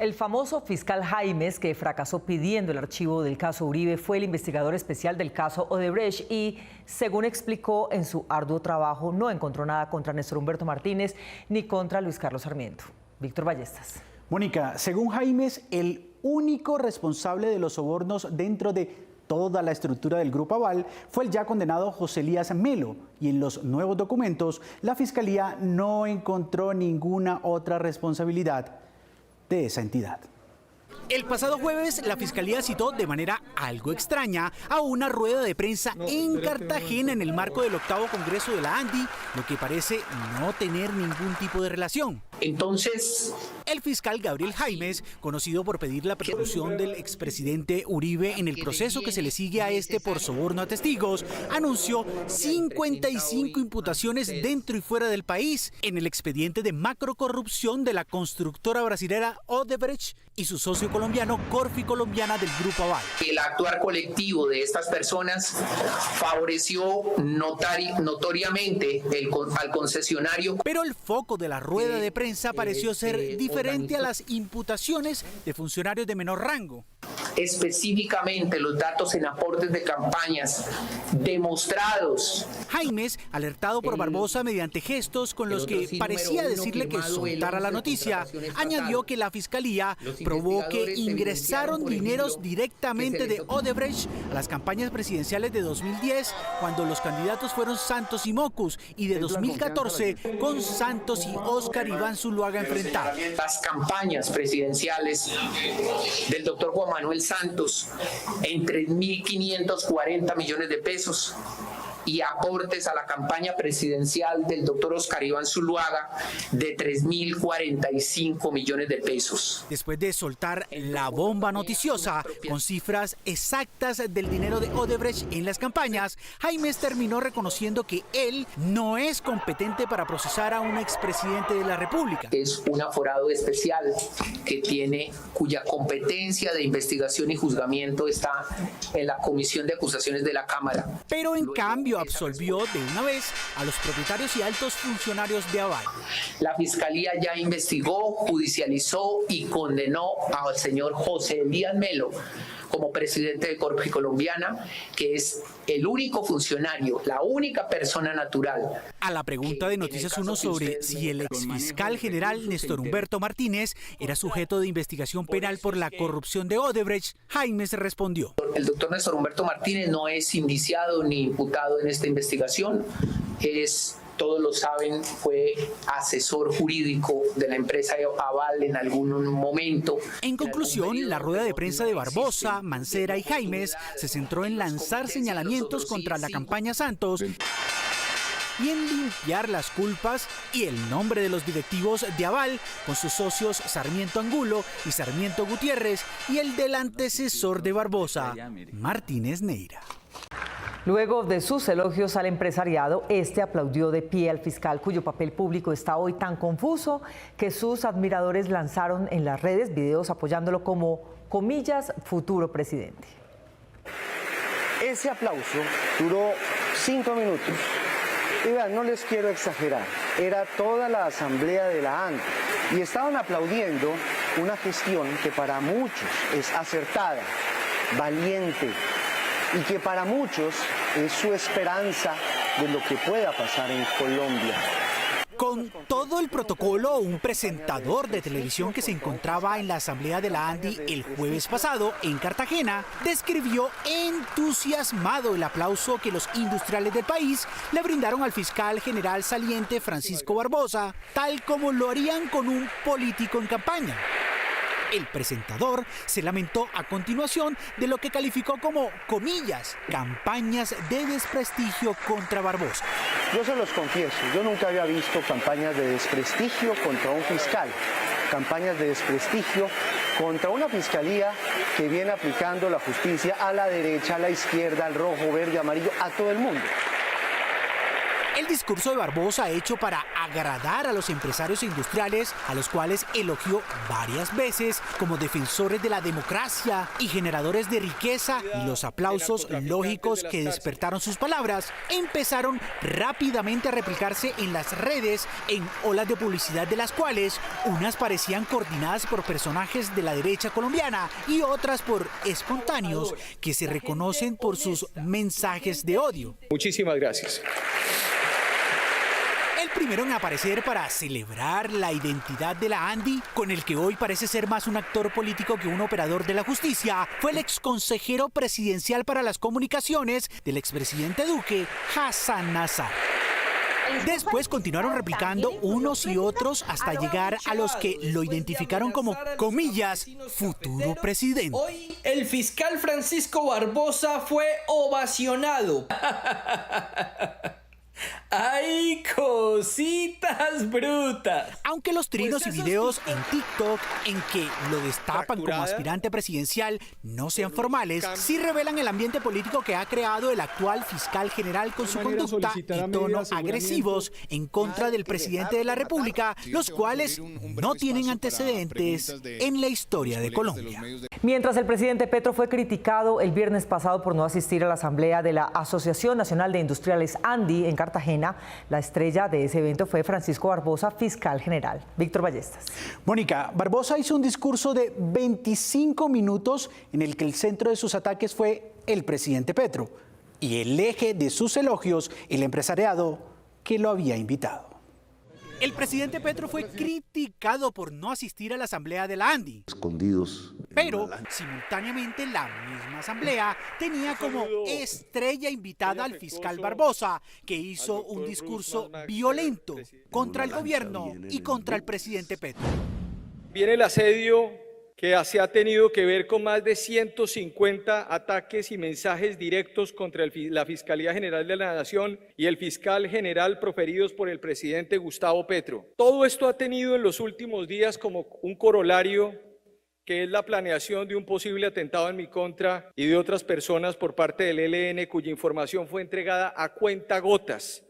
El famoso fiscal Jaimes, que fracasó pidiendo el archivo del caso Uribe, fue el investigador especial del caso Odebrecht y, según explicó en su arduo trabajo, no encontró nada contra Néstor Humberto Martínez ni contra Luis Carlos Sarmiento. Víctor Ballestas. Mónica, según Jaimes, el único responsable de los sobornos dentro de toda la estructura del Grupo Aval fue el ya condenado José Elías Melo, y en los nuevos documentos la Fiscalía no encontró ninguna otra responsabilidad de esa entidad. El pasado jueves, la Fiscalía citó de manera algo extraña a una rueda de prensa en Cartagena en el marco del 8º Congreso de la ANDI, lo que parece no tener ningún tipo de relación. Entonces, el fiscal Gabriel Jaimes, conocido por pedir la persecución del expresidente Uribe en el proceso que se le sigue a este por soborno a testigos, anunció 55 imputaciones dentro y fuera del país en el expediente de macrocorrupción de la constructora brasilera Odebrecht y su socio colombiano Corfi Colombiana del Grupo Aval. El actuar colectivo de estas personas favoreció notoriamente al concesionario. Pero el foco de la rueda de prensa pareció ser diferente a las imputaciones de funcionarios de menor rango. Específicamente los datos en aportes de campañas demostrados. Jaimes, alertado por Barbosa mediante gestos con los que parecía decirle que soltara la noticia, añadió que la Fiscalía probó que ingresaron dineros directamente de Odebrecht a las campañas presidenciales de 2010, cuando los candidatos fueron Santos y Mocus, y de 2014 con Santos y Óscar Iván Zuluaga enfrentados. Las campañas presidenciales del doctor Juan Manuel Santos en 3.540 millones de pesos y aportes a la campaña presidencial del doctor Óscar Iván Zuluaga de 3.045 millones de pesos. Después de soltar la bomba noticiosa con cifras exactas del dinero de Odebrecht en las campañas, Jaimes terminó reconociendo que él no es competente para procesar a un expresidente de la República. Es un aforado especial cuya competencia de investigación y juzgamiento está en la Comisión de Acusaciones de la Cámara. Pero en cambio absolvió de una vez a los propietarios y altos funcionarios de Aval. La Fiscalía ya investigó, judicializó y condenó al señor José Elías Melo como presidente de Corfi Colombiana, que es el único funcionario, la única persona natural. A la pregunta de Noticias 1 sobre si el exfiscal general Néstor Humberto Martínez era sujeto de investigación penal por la corrupción de Odebrecht, Jaimes respondió: el doctor Néstor Humberto Martínez no es indiciado ni imputado en esta investigación, todos lo saben, fue asesor jurídico de la empresa Aval en algún momento. En conclusión, la rueda de prensa de Barbosa, Mancera y Jaimes se centró en lanzar señalamientos contra la campaña Santos y en limpiar las culpas y el nombre de los directivos de Aval con sus socios Sarmiento Angulo y Sarmiento Gutiérrez y el del antecesor de Barbosa, Martínez Neira. Luego de sus elogios al empresariado, este aplaudió de pie al fiscal, cuyo papel público está hoy tan confuso que sus admiradores lanzaron en las redes videos apoyándolo como, comillas, futuro presidente. Ese aplauso duró 5 minutos. Y vean, no les quiero exagerar, era toda la asamblea de la ANDI y estaban aplaudiendo una gestión que para muchos es acertada, valiente, y que para muchos es su esperanza de lo que pueda pasar en Colombia. Con todo el protocolo, un presentador de televisión que se encontraba en la asamblea de la ANDI el jueves pasado en Cartagena describió entusiasmado el aplauso que los industriales del país le brindaron al fiscal general saliente Francisco Barbosa, tal como lo harían con un político en campaña. El presentador se lamentó a continuación de lo que calificó como, comillas, campañas de desprestigio contra Barbosa. Yo se los confieso, yo nunca había visto campañas de desprestigio contra un fiscal, campañas de desprestigio contra una fiscalía que viene aplicando la justicia a la derecha, a la izquierda, al rojo, verde, amarillo, a todo el mundo. El discurso de Barbosa, hecho para agradar a los empresarios industriales, a los cuales elogió varias veces como defensores de la democracia y generadores de riqueza, y los aplausos lógicos que despertaron sus palabras empezaron rápidamente a replicarse en las redes en olas de publicidad, de las cuales unas parecían coordinadas por personajes de la derecha colombiana y otras por espontáneos que se reconocen por sus mensajes de odio. Muchísimas gracias. El primero en aparecer para celebrar la identidad de la ANDI, con el que hoy parece ser más un actor político que un operador de la justicia, fue el exconsejero presidencial para las comunicaciones del expresidente Duque, Hassan Nazar. Después continuaron replicando unos y otros hasta llegar a los que lo identificaron como, comillas, futuro presidente. Hoy el fiscal Francisco Barbosa fue ovacionado. ¡Ay, cositas brutas! Aunque los trinos y videos en TikTok en que lo destapan como aspirante presidencial no sean formales, sí revelan el ambiente político que ha creado el actual fiscal general con su conducta y tono agresivos en contra del presidente de la República, los cuales no tienen antecedentes en la historia de Colombia. Mientras el presidente Petro fue criticado el viernes pasado por no asistir a la asamblea de la Asociación Nacional de Industriales ANDI en Cartagena, la estrella de ese evento fue Francisco Barbosa, fiscal general. Víctor Ballestas. Mónica, Barbosa hizo un discurso de 25 minutos en el que el centro de sus ataques fue el presidente Petro y el eje de sus elogios, el empresariado que lo había invitado. El presidente Petro fue criticado por no asistir a la asamblea de la ANDI. Escondidos. Pero, simultáneamente, la misma asamblea tenía como estrella invitada al fiscal Barbosa, que hizo un discurso violento contra el gobierno y contra el presidente Petro. Viene el asedio que se ha tenido que ver con más de 150 ataques y mensajes directos contra la Fiscalía General de la Nación y el fiscal general proferidos por el presidente Gustavo Petro. Todo esto ha tenido en los últimos días como un corolario, que es la planeación de un posible atentado en mi contra y de otras personas por parte del ELN, cuya información fue entregada a cuentagotas.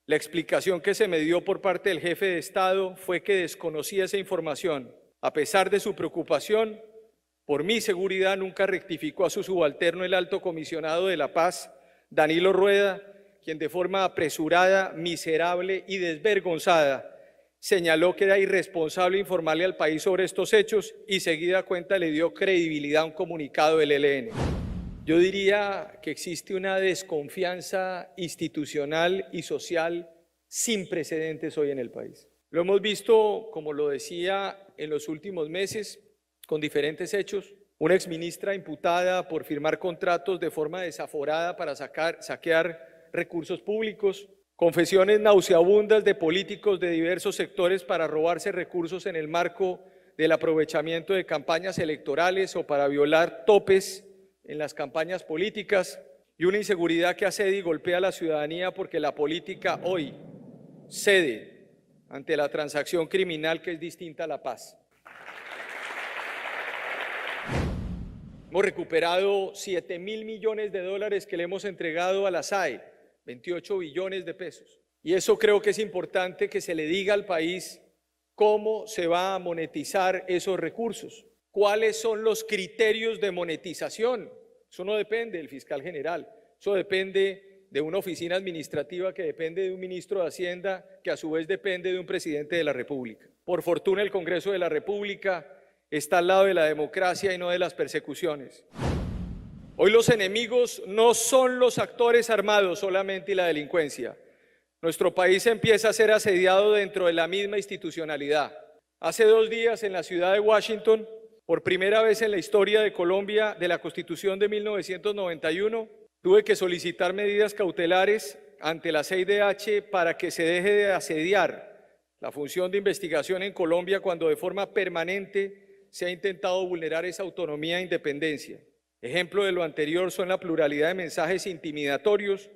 La explicación que se me dio por parte del jefe de Estado fue que desconocía esa información. A pesar de su preocupación por mi seguridad, nunca rectificó a su subalterno, el alto comisionado de la paz, Danilo Rueda, quien de forma apresurada, miserable y desvergonzada señaló que era irresponsable informarle al país sobre estos hechos y seguida cuenta le dio credibilidad a un comunicado del ELN. Yo diría que existe una desconfianza institucional y social sin precedentes hoy en el país. Lo hemos visto, como lo decía, en los últimos meses, con diferentes hechos. Una exministra imputada por firmar contratos de forma desaforada para saquear recursos públicos. Confesiones nauseabundas de políticos de diversos sectores para robarse recursos en el marco del aprovechamiento de campañas electorales o para violar topes en las campañas políticas. Y una inseguridad que asedia y golpea a la ciudadanía porque la política hoy cede ante la transacción criminal que es distinta a la paz. Hemos recuperado 7.000 millones de dólares que le hemos entregado a la SAE, 28 billones de pesos. Y eso creo que es importante que se le diga al país cómo se va a monetizar esos recursos, cuáles son los criterios de monetización. Eso no depende del fiscal general, eso depende de una oficina administrativa que depende de un ministro de Hacienda, que a su vez depende de un presidente de la República. Por fortuna, el Congreso de la República está al lado de la democracia y no de las persecuciones. Hoy los enemigos no son los actores armados solamente y la delincuencia. Nuestro país empieza a ser asediado dentro de la misma institucionalidad. Hace 2 días en la ciudad de Washington, por primera vez en la historia de Colombia, de la Constitución de 1991, tuve que solicitar medidas cautelares ante la CIDH para que se deje de asediar la función de investigación en Colombia cuando de forma permanente se ha intentado vulnerar esa autonomía e independencia. Ejemplo de lo anterior son la pluralidad de mensajes intimidatorios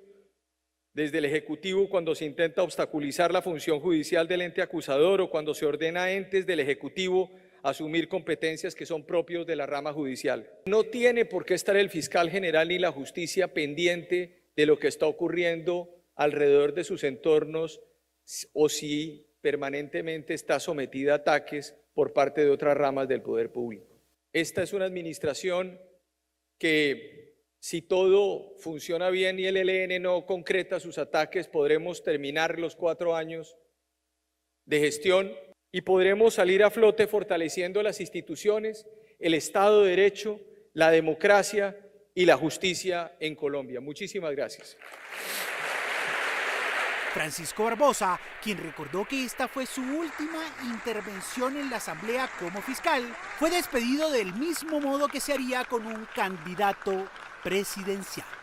desde el Ejecutivo cuando se intenta obstaculizar la función judicial del ente acusador o cuando se ordena a entes del Ejecutivo asumir competencias que son propios de la rama judicial. No tiene por qué estar el fiscal general ni la justicia pendiente de lo que está ocurriendo alrededor de sus entornos o si permanentemente está sometida a ataques por parte de otras ramas del poder público. Esta es una administración que, si todo funciona bien y el ELN no concreta sus ataques, podremos terminar los 4 años de gestión y podremos salir a flote fortaleciendo las instituciones, el Estado de Derecho, la democracia y la justicia en Colombia. Muchísimas gracias. Francisco Barbosa, quien recordó que esta fue su última intervención en la Asamblea como fiscal, fue despedido del mismo modo que se haría con un candidato presidencial.